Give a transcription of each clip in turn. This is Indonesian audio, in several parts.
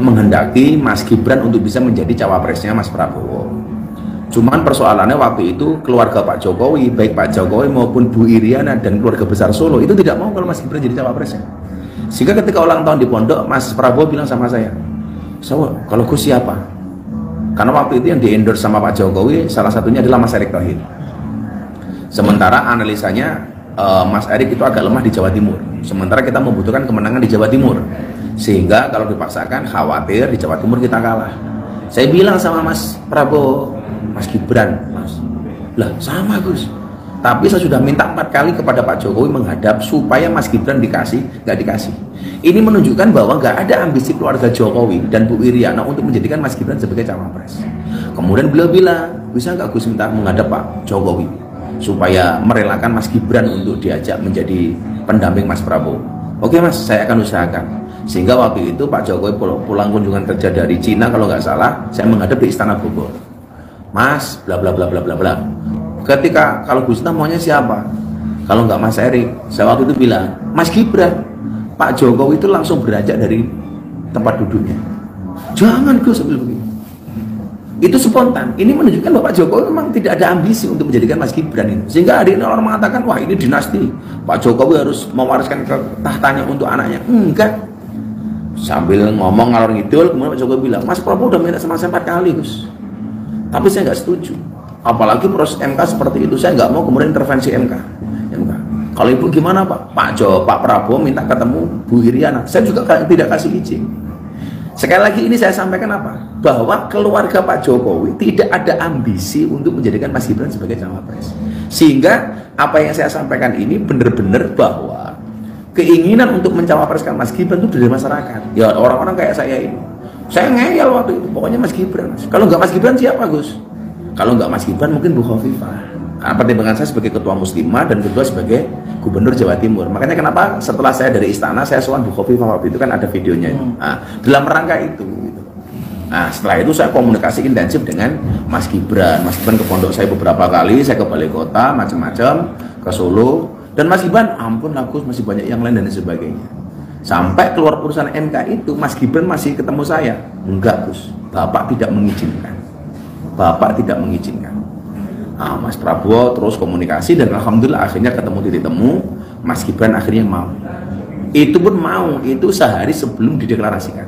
menghendaki Mas Gibran untuk bisa menjadi cawapresnya Mas Prabowo. Cuman persoalannya waktu itu keluarga Pak Jokowi, baik Pak Jokowi maupun Bu Iriana dan keluarga besar Solo itu tidak mau kalau Mas Gibran jadi cawapresnya. Sehingga ketika ulang tahun di pondok, Mas Prabowo bilang sama saya, "So, kalau Gus siapa?" Karena waktu itu yang di-endorse sama Pak Jokowi salah satunya adalah Mas Erick Thohir. Sementara analisanya Mas Erick itu agak lemah di Jawa Timur. Sementara kita membutuhkan kemenangan di Jawa Timur. Sehingga kalau dipaksakan khawatir di Jawa Timur kita kalah. Saya bilang sama Mas Prabowo, "Mas Gibran, Mas." Lah sama Gus. Tapi saya sudah minta 4 kali kepada Pak Jokowi menghadap supaya Mas Gibran dikasih, nggak dikasih. Ini menunjukkan bahwa nggak ada ambisi keluarga Jokowi dan Bu Iriana untuk menjadikan Mas Gibran sebagai cawapres. Kemudian beliau bilang, "Bisa nggak Gus minta menghadap Pak Jokowi supaya merelakan Mas Gibran untuk diajak menjadi pendamping Mas Prabowo?" "Oke Mas, saya akan usahakan." Sehingga waktu itu Pak Jokowi pulang kunjungan kerja dari Cina kalau nggak salah, saya menghadap di Istana Bogor. "Mas, bla bla bla bla bla bla. Ketika kalau Gus maunya siapa? Kalau nggak Mas Erick?" Saya waktu itu bilang, "Mas Gibran." Pak Jokowi itu langsung beranjak dari tempat duduknya. "Jangan Gus," begini. Itu spontan. Ini menunjukkan bahwa Pak Jokowi memang tidak ada ambisi untuk menjadikan Mas Gibran itu. Sehingga hari ini orang mengatakan, "Wah ini dinasti, Pak Jokowi harus mewariskan tahtanya untuk anaknya." Enggak. Sambil ngomong ngalor ngidul, kemudian Pak Jokowi bilang, "Mas Prabowo udah minta sama saya 4 kali Gus, tapi saya nggak setuju. Apalagi proses MK seperti itu, saya nggak mau kemudian intervensi MK. Kalau ibu gimana Pak? Pak Prabowo minta ketemu Bu Iriana, saya juga tidak kasih izin." Sekali lagi ini saya sampaikan apa? Bahwa keluarga Pak Jokowi tidak ada ambisi untuk menjadikan Mas Gibran sebagai cawapres. Sehingga apa yang saya sampaikan ini benar-benar bahwa keinginan untuk mencawapreskan Mas Gibran itu dari masyarakat. Ya orang-orang kayak saya ini. Saya ngeyel waktu itu, pokoknya Mas Gibran. Mas. Kalau nggak Mas Gibran siapa Gus? Kalau nggak Mas Gibran mungkin Bu Khofifah. Karena pertimbangan saya sebagai ketua Muslimah dan kedua sebagai Gubernur Jawa Timur. Makanya kenapa setelah saya dari istana saya soal Bu Khofifah waktu itu kan ada videonya itu. Nah, dalam rangka itu. Gitu. Nah setelah itu saya komunikasi intensif dengan Mas Gibran. Mas Gibran ke pondok saya beberapa kali, saya ke balai kota, macam-macam, ke Solo. Dan Mas Gibran, ampun Gus, masih banyak yang lain dan sebagainya. Sampai keluar putusan MK itu, Mas Gibran masih ketemu saya. "Enggak Gus, Bapak tidak mengizinkan. Bapak tidak mengizinkan." Nah, Mas Prabowo terus komunikasi dan alhamdulillah akhirnya ketemu titik temu. Mas Gibran akhirnya mau. Itu pun mau, itu sehari sebelum dideklarasikan.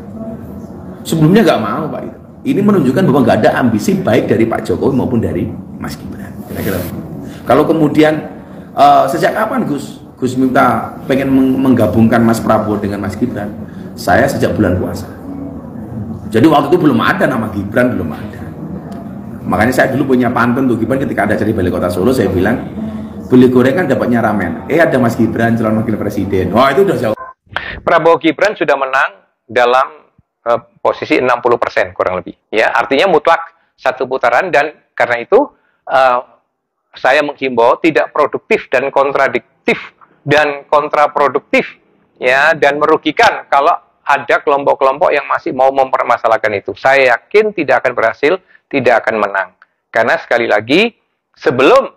Sebelumnya nggak mau Pak itu. Ini menunjukkan bahwa nggak ada ambisi baik dari Pak Jokowi maupun dari Mas Gibran. Kira-kira. Kalau kemudian sejak kapan Gus minta pengen menggabungkan Mas Prabowo dengan Mas Gibran? Saya sejak bulan puasa. Jadi waktu itu belum ada nama Gibran, belum ada. Makanya saya dulu punya pantun tuh Gibran ketika ada jadi Balai Kota Solo, saya bilang, "Beli gorengan dapatnya ramen. Ada Mas Gibran calon wakil presiden." Wah itu udah jauh. Prabowo Gibran sudah menang dalam posisi 60% kurang lebih. Ya, artinya mutlak satu putaran dan karena itu saya menghimbau tidak produktif dan kontradiktif dan kontraproduktif ya dan merugikan kalau ada kelompok-kelompok yang masih mau mempermasalahkan itu. Saya yakin tidak akan berhasil, tidak akan menang. Karena sekali lagi sebelum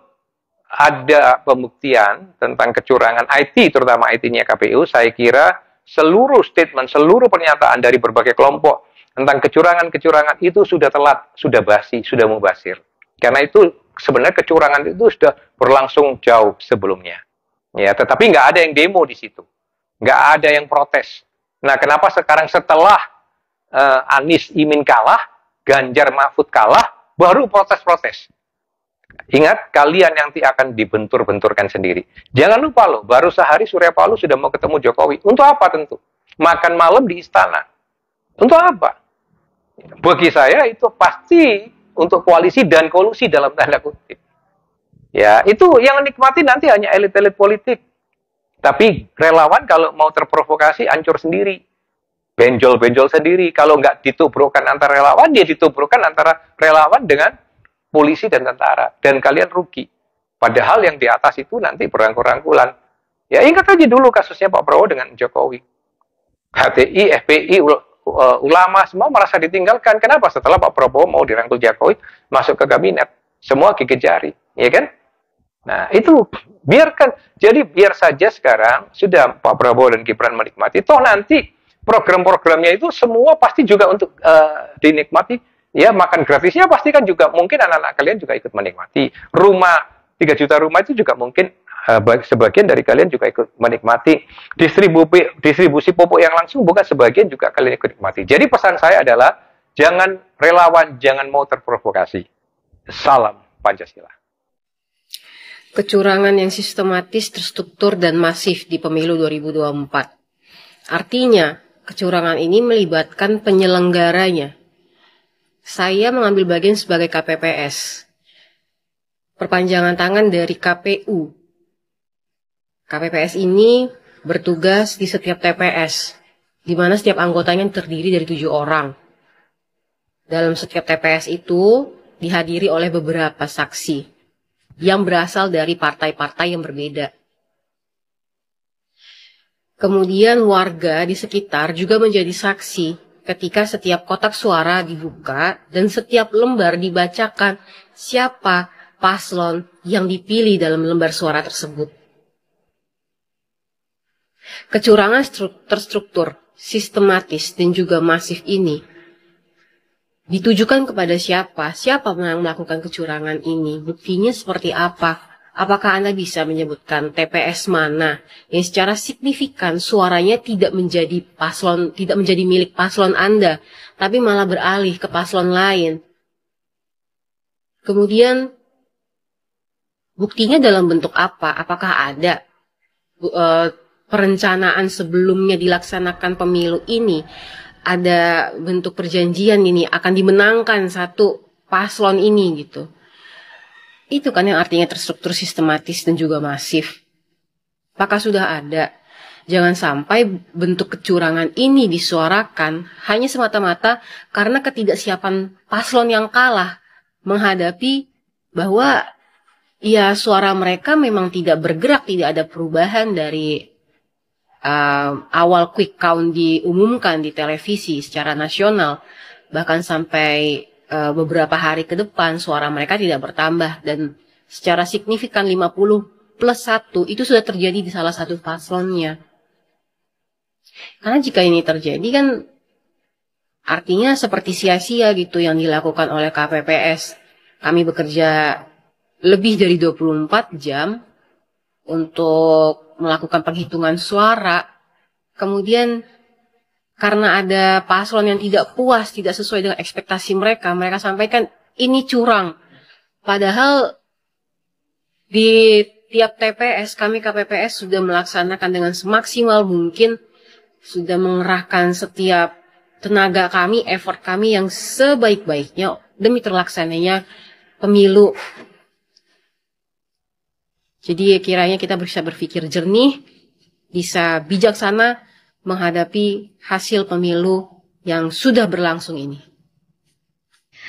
ada pembuktian tentang kecurangan IT, terutama IT-nya KPU, saya kira seluruh statement, seluruh pernyataan dari berbagai kelompok tentang kecurangan-kecurangan itu sudah telat, sudah basi, sudah mubasir. Karena itu sebenarnya kecurangan itu sudah berlangsung jauh sebelumnya. Ya, tetapi nggak ada yang demo di situ. Nggak ada yang protes. Nah, kenapa sekarang setelah Anies Imin kalah, Ganjar Mahfud kalah, baru protes-protes? Ingat, kalian nanti akan dibentur-benturkan sendiri. Jangan lupa loh, baru sehari Surya Paloh sudah mau ketemu Jokowi. Untuk apa tentu? Makan malam di istana. Untuk apa? Bagi saya itu pasti untuk koalisi dan kolusi dalam tanda kutip. Ya, itu yang nikmati nanti hanya elit-elit politik. Tapi relawan kalau mau terprovokasi, hancur sendiri. Benjol-benjol sendiri. Kalau nggak ditubrukkan antara relawan, dia ditubrukkan antara relawan dengan polisi dan tentara. Dan kalian rugi. Padahal yang di atas itu nanti berangkul-rangkulan. Ya ingat aja dulu kasusnya Pak Prabowo dengan Jokowi. HTI, FPI, ulama semua merasa ditinggalkan. Kenapa? Setelah Pak Prabowo mau dirangkul Jokowi, masuk ke kabinet. Semua gigit jari. Ya kan? Nah itu biarkan. Jadi biar saja sekarang sudah Pak Prabowo dan Gibran menikmati. Toh nanti program-programnya itu semua pasti juga untuk dinikmati. Ya, makan gratisnya pasti kan juga mungkin anak-anak kalian juga ikut menikmati. Rumah 3 juta rumah itu juga mungkin sebagian dari kalian juga ikut menikmati. Distribusi pupuk yang langsung bukan sebagian juga kalian ikut menikmati. Jadi pesan saya adalah jangan relawan, jangan mau terprovokasi. Salam Pancasila. Kecurangan yang sistematis, terstruktur, dan masif di pemilu 2024. Artinya, kecurangan ini melibatkan penyelenggaranya. Saya mengambil bagian sebagai KPPS. Perpanjangan tangan dari KPU. KPPS ini bertugas di setiap TPS, di mana setiap anggotanya terdiri dari 7 orang. Dalam setiap TPS itu dihadiri oleh beberapa saksi yang berasal dari partai-partai yang berbeda. Kemudian warga di sekitar juga menjadi saksi ketika setiap kotak suara dibuka dan setiap lembar dibacakan siapa paslon yang dipilih dalam lembar suara tersebut. Kecurangan terstruktur, sistematis, dan juga masif ini ditujukan kepada siapa? Siapa yang melakukan kecurangan ini? Buktinya seperti apa? Apakah Anda bisa menyebutkan TPS mana yang secara signifikan suaranya tidak menjadi milik paslon Anda, tapi malah beralih ke paslon lain? Kemudian buktinya dalam bentuk apa? Apakah ada perencanaan sebelumnya dilaksanakan pemilu ini? Ada bentuk perjanjian ini akan dimenangkan satu paslon ini gitu. Itu kan yang artinya terstruktur, sistematis, dan juga masif. Apakah sudah ada? Jangan sampai bentuk kecurangan ini disuarakan hanya semata-mata karena ketidaksiapan paslon yang kalah menghadapi bahwa ya suara mereka memang tidak bergerak, tidak ada perubahan dari awal quick count diumumkan di televisi secara nasional, bahkan sampai beberapa hari ke depan suara mereka tidak bertambah dan secara signifikan 50+1 itu sudah terjadi di salah satu paslonnya. Karena jika ini terjadi kan artinya seperti sia-sia gitu yang dilakukan oleh KPPS. Kami bekerja lebih dari 24 jam untuk melakukan penghitungan suara. Kemudian karena ada paslon yang tidak puas, tidak sesuai dengan ekspektasi mereka, mereka sampaikan ini curang. Padahal di tiap TPS, kami KPPS sudah melaksanakan dengan semaksimal mungkin, sudah mengerahkan setiap tenaga kami, effort kami yang sebaik-baiknya demi terlaksananya pemilu. Jadi kiranya kita bisa berpikir jernih, bisa bijaksana, menghadapi hasil pemilu yang sudah berlangsung ini.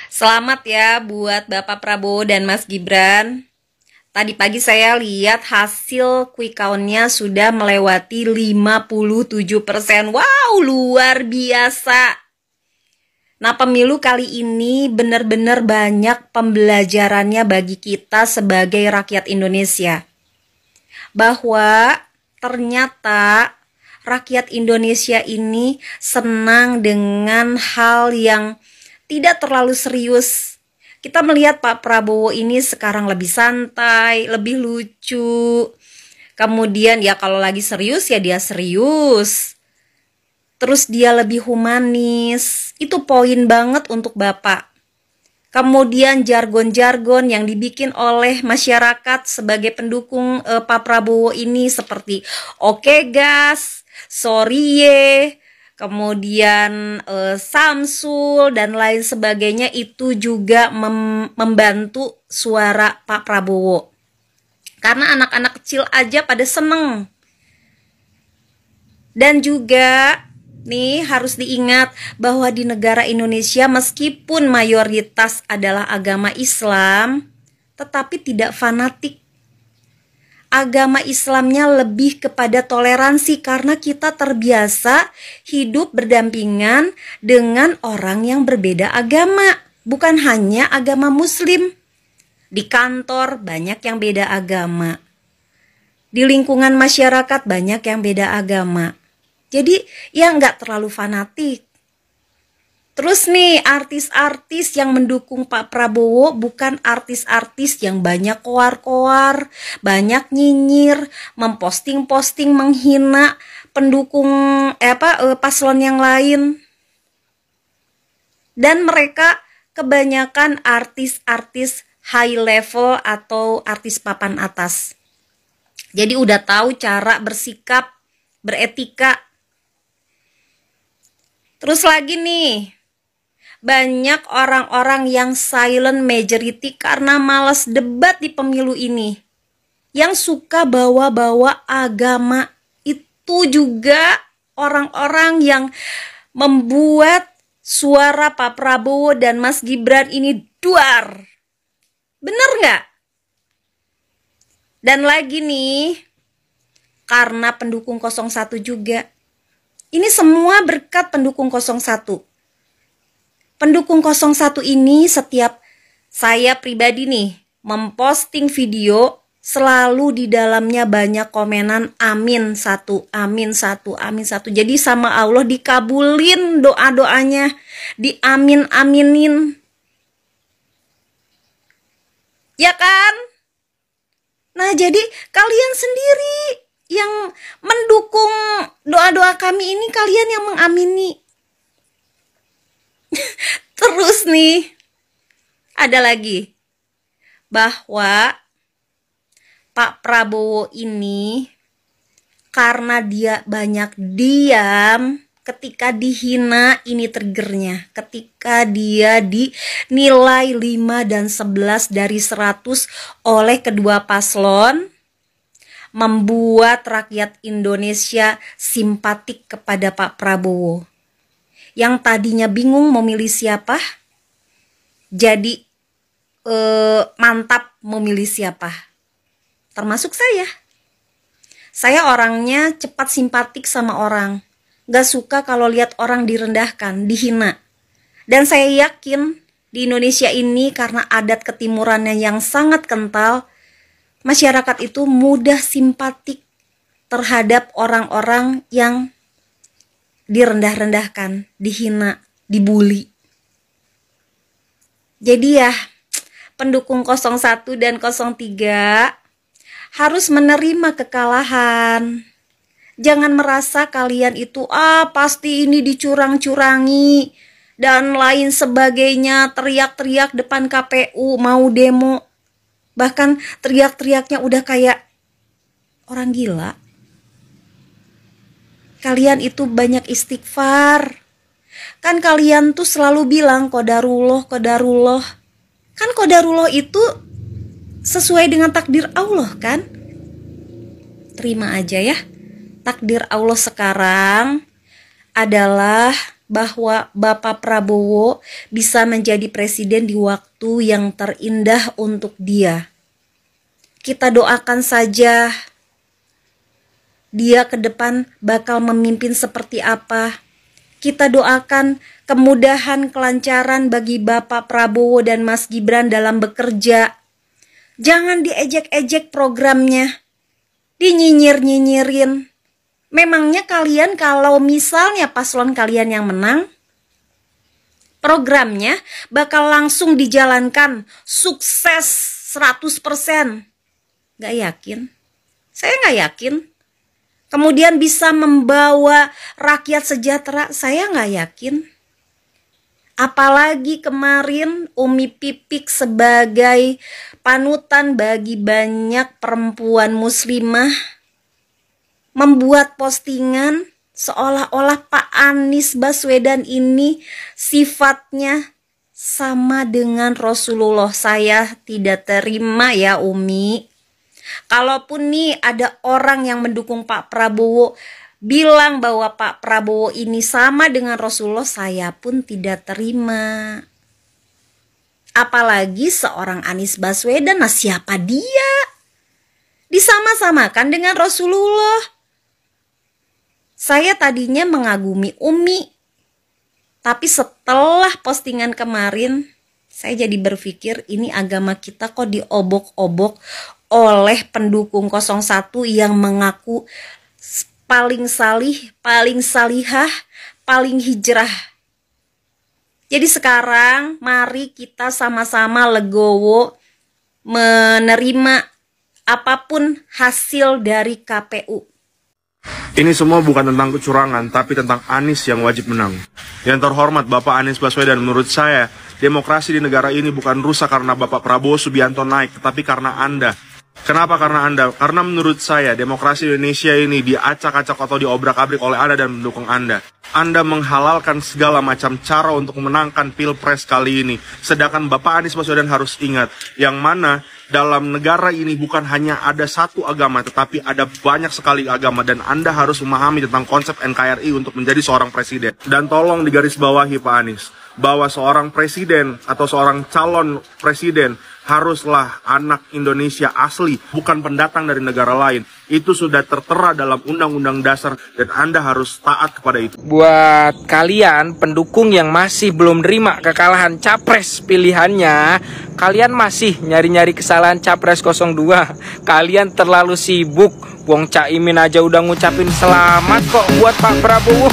Selamat ya buat Bapak Prabowo dan Mas Gibran. Tadi pagi saya lihat hasil quick count-nya sudah melewati 57%. Wow, luar biasa. Nah, pemilu kali ini benar-benar banyak pembelajarannya bagi kita sebagai rakyat Indonesia. Bahwa ternyata rakyat Indonesia ini senang dengan hal yang tidak terlalu serius. Kita melihat Pak Prabowo ini sekarang lebih santai, lebih lucu. Kemudian ya kalau lagi serius ya dia serius. Terus dia lebih humanis. Itu poin banget untuk Bapak. Kemudian jargon-jargon yang dibikin oleh masyarakat sebagai pendukung Pak Prabowo ini seperti oke gas, sorry ye, kemudian Samsul dan lain sebagainya itu juga membantu suara Pak Prabowo. Karena anak-anak kecil aja pada seneng. Dan juga nih harus diingat bahwa di negara Indonesia meskipun mayoritas adalah agama Islam, tetapi tidak fanatik. Agama Islamnya lebih kepada toleransi karena kita terbiasa hidup berdampingan dengan orang yang berbeda agama. Bukan hanya agama Muslim. Di kantor banyak yang beda agama. Di lingkungan masyarakat banyak yang beda agama. Jadi ya nggak terlalu fanatik. Terus nih, artis-artis yang mendukung Pak Prabowo bukan artis-artis yang banyak koar-koar, banyak nyinyir, memposting-posting menghina pendukung paslon yang lain. Dan mereka kebanyakan artis-artis high level atau artis papan atas. Jadi udah tahu cara bersikap, beretika. Terus lagi nih, banyak orang-orang yang silent majority karena malas debat di pemilu ini. Yang suka bawa-bawa agama. Itu juga orang-orang yang membuat suara Pak Prabowo dan Mas Gibran ini duar. Bener nggak? Dan lagi nih, karena pendukung 01 juga. Ini semua berkat pendukung 01. Pendukung 01 ini setiap saya pribadi nih memposting video, selalu di dalamnya banyak komenan amin satu, amin satu, amin satu. Jadi sama Allah dikabulin doa-doanya, diamin-aminin. Ya kan? Nah, jadi kalian sendiri yang mendukung doa-doa kami ini, kalian yang mengamini. Terus nih, ada lagi. Bahwa Pak Prabowo ini karena dia banyak diam, ketika dihina ini triggernya. Ketika dia dinilai 5 dan 11 dari 100 oleh kedua paslon, membuat rakyat Indonesia simpatik kepada Pak Prabowo. Yang tadinya bingung mau milih siapa, jadi mantap memilih siapa. Termasuk saya. Saya orangnya cepat simpatik sama orang. Gak suka kalau lihat orang direndahkan, dihina. Dan saya yakin di Indonesia ini karena adat ketimurannya yang sangat kental, masyarakat itu mudah simpatik terhadap orang-orang yang direndah-rendahkan, dihina, dibully. Jadi ya, pendukung 01 dan 03 harus menerima kekalahan. Jangan merasa kalian itu pasti ini dicurang-curangi dan lain sebagainya, teriak-teriak depan KPU mau demo. Bahkan teriak-teriaknya udah kayak orang gila. Kalian itu banyak istighfar. Kan kalian tuh selalu bilang qadarullah, qadarullah. Kan qadarullah itu sesuai dengan takdir Allah kan? Terima aja ya. Takdir Allah sekarang adalah bahwa Bapak Prabowo bisa menjadi presiden di waktu yang terindah untuk dia. Kita doakan saja dia ke depan bakal memimpin seperti apa. Kita doakan kemudahan, kelancaran bagi Bapak Prabowo dan Mas Gibran dalam bekerja. Jangan diejek-ejek programnya, dinyinyir-nyinyirin. Memangnya kalian kalau misalnya paslon kalian yang menang, programnya bakal langsung dijalankan, sukses 100%. Gak yakin. Saya gak yakin. Kemudian bisa membawa rakyat sejahtera, saya nggak yakin. Apalagi kemarin Umi Pipik sebagai panutan bagi banyak perempuan muslimah membuat postingan seolah-olah Pak Anies Baswedan ini sifatnya sama dengan Rasulullah. Saya tidak terima ya Umi. Kalaupun nih ada orang yang mendukung Pak Prabowo bilang bahwa Pak Prabowo ini sama dengan Rasulullah, saya pun tidak terima. Apalagi seorang Anies Baswedan, nah siapa dia? Disama-samakan dengan Rasulullah. Saya tadinya mengagumi Umi, tapi setelah postingan kemarin, saya jadi berpikir ini agama kita kok diobok-obok oleh pendukung 01 yang mengaku paling salih, paling salihah, paling hijrah. Jadi sekarang mari kita sama-sama legowo menerima apapun hasil dari KPU. Ini semua bukan tentang kecurangan, tapi tentang Anies yang wajib menang. Yang terhormat Bapak Anies Baswedan, menurut saya, demokrasi di negara ini bukan rusak karena Bapak Prabowo Subianto naik, tetapi karena Anda. Kenapa karena Anda? Karena menurut saya, demokrasi Indonesia ini diacak-acak atau diobrak-abrik oleh Anda dan mendukung Anda. Anda menghalalkan segala macam cara untuk memenangkan Pilpres kali ini. Sedangkan Bapak Anies Baswedan harus ingat, yang mana dalam negara ini bukan hanya ada satu agama, tetapi ada banyak sekali agama. Dan Anda harus memahami tentang konsep NKRI untuk menjadi seorang presiden. Dan tolong digarisbawahi Pak Anies, bahwa seorang presiden atau seorang calon presiden haruslah anak Indonesia asli, bukan pendatang dari negara lain. Itu sudah tertera dalam Undang-Undang Dasar dan Anda harus taat kepada itu. Buat kalian pendukung yang masih belum terima kekalahan capres pilihannya, kalian masih nyari-nyari kesalahan capres 02. Kalian terlalu sibuk. Wong Caimin aja udah ngucapin selamat kok buat Pak Prabowo.